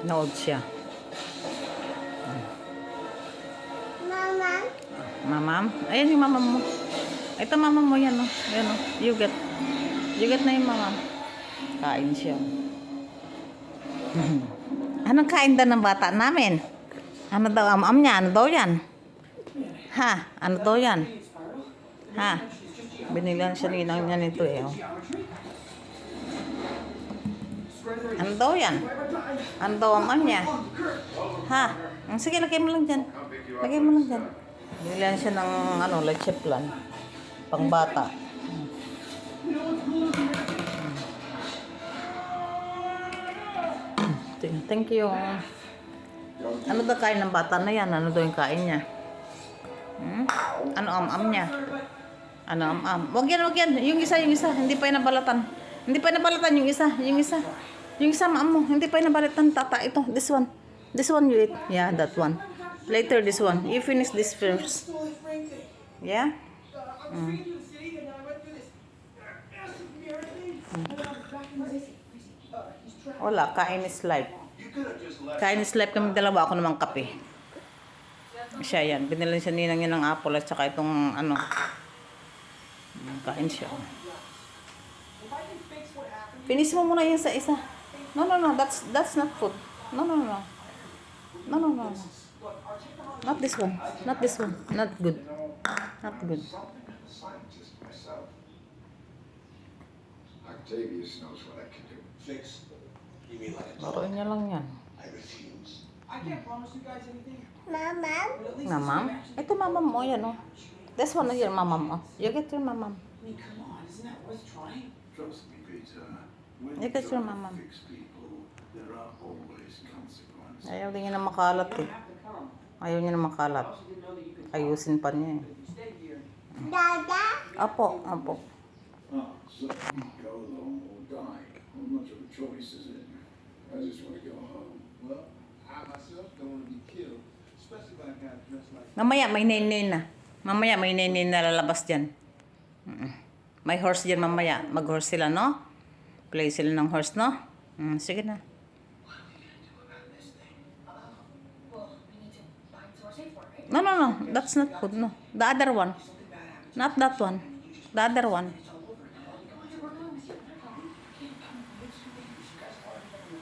Nood siya. Mama. Mamam? Ayan yung mamam mo. Ito mamam mo yan, oh. Ayan, oh. Yugat. Yugat na yung mamam. Kain siya. Anong kain daw ng bata namin? Ano daw am niya? Ano daw yan? Ha? Ano daw yan? Ha? Binilan siya ninang niya nito eh. Oh. Ano daw yan? Ano daw am niya? Ha? Sige, lagay mo lang dyan. Lagay mo lang dyan. Binilan siya ng ano, leche plan. Pang bata. Thank you. Ano daw kain ng bata na yan? Ano daw yung kain niya? Ano am niya? Ano am? Wag yan, wag yan. Yung isa. Hindi pa yung nabalatan. Hindi pa nabalatan yung isa. Yung isa maam mo. Hindi pa yung nabalatan, tata. Ito, this one. This one you eat. Yeah, that one. Later, this one. You finish this first. Yeah? Wala, kain is life. Kain is life kami dalawa. Ako namang kape. Siya yan. Binilin siya ninang yun ng apple at saka itong ano. Kain siya. Finish mo muna yun sa isa. No. That's not food. No. Not this one. Not this one. Not good. Not good. Octavius knows what I can do. Fix. You mean like Laruin niya lang yan. I refuse. I can't promise you guys anything. Mama. Mamam? Ito mamam mo yan, oh. This one is your mamam, oh. You get your mamam. I mean, come on, isn't that worth trying? Trust me, Peter. When You get your mamam. fix people, there are always consequences. Ayaw din niya na makalat, eh. Ayaw niya na makalat. Ayusin pa niya, eh. Dada. Apo. So go alone or die. Not much of a choice, is it? I just want to go home. Well, I myself don't want to be killed, especially if I got dressed like. Mamaya, may nene na. Mamaya, may nene na lalabas dyan. May horse dyan mamaya. Mag-horse sila, no? Play sila ng horse, no? Sige na. No. That's not good, no. The other one. Not that one. The other one.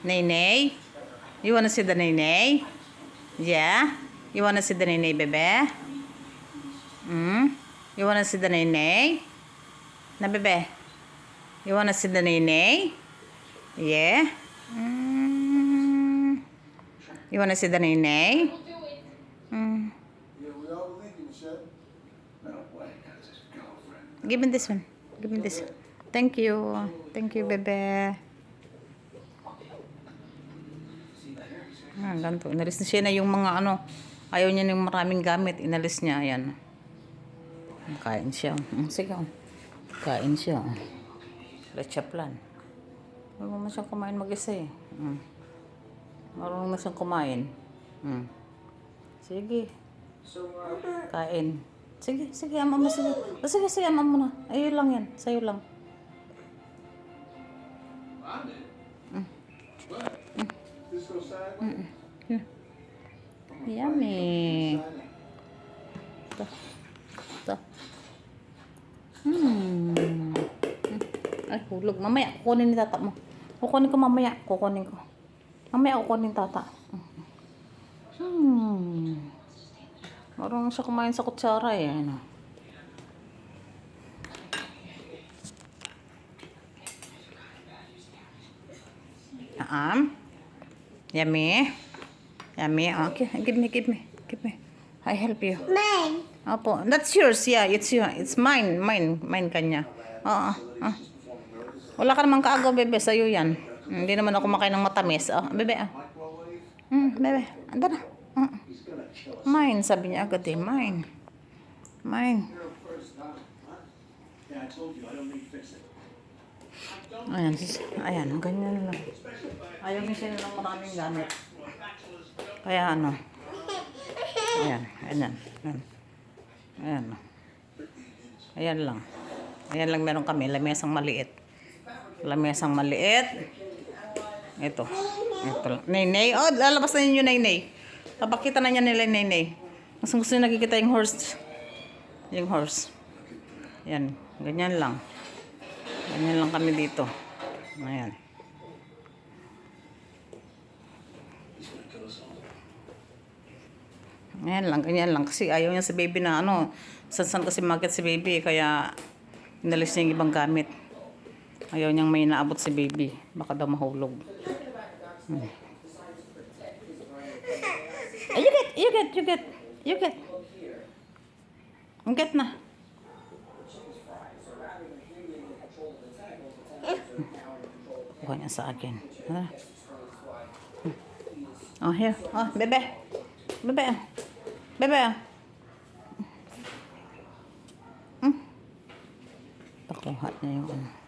Nene? You wanna see the nene? Yeah? You wanna see the nene, bebe? You wanna see the nene? Na, bebe? You wanna see the nene? Yeah? You wanna see the nene? Yeah, we all believe you, Michelle. No way, that's his girlfriend. Give me this one. Give me this one. Thank you. Thank you, bebe. Ganito. Inalis na siya na yung mga ano. Ayaw niya ng maraming gamit. Inalis niya. Ayan. Kain siya. Sige. Kain siya. Leche plan. Marunong na siyang kumain mag-isa eh. Marunong na siyang kumain. Sige. Kain. Sige, ama mo. Sige, ama mo na. Ayun lang yan. Sa'yo lang. This goes sideways. Here. Yummy. Ito. Ay, hulog. Mamaya, kukunin ni tata mo. Kukunin ko mamaya. Mamaya, kukunin tata. Marunong siya kumain sa kutsara eh. Ano? Yummy. Okay, give me. I help you. Mine. Opo, that's yours. Yeah, it's mine kanya. Oo. Wala ka namang kaagaw, bebe, sa'yo yan. Hindi naman ako makain ng matamis. Bebe, bebe, anda na. Mine, sabi niya agad eh, mine. Ayan, ganyan lang. Ayaw niya sila ng maraming gamit. Kaya ano. Ayan lang. Ayan lang meron kami. Lamesang maliit. Ito. Ito lang. Naynay. Oh, lalabas na yun yung naynay. Papakita na niya nila yung naynay. Mas gusto nyo nakikita yung horse. Yung horse. Yan. Ganyan lang. Ganyan lang kami dito. Ayan. Ayan lang, ganyan lang. Kasi ayaw niya si baby na ano. San kasi market si baby. Kaya inalis niya yung ibang gamit. Ayaw niyang may naabot si baby. Baka daw mahulog. You get. Ang get na. Bukan niya sa akin. Oh, here. Oh, bebe. Bebe. Bebe. Pakuha niya yung ano.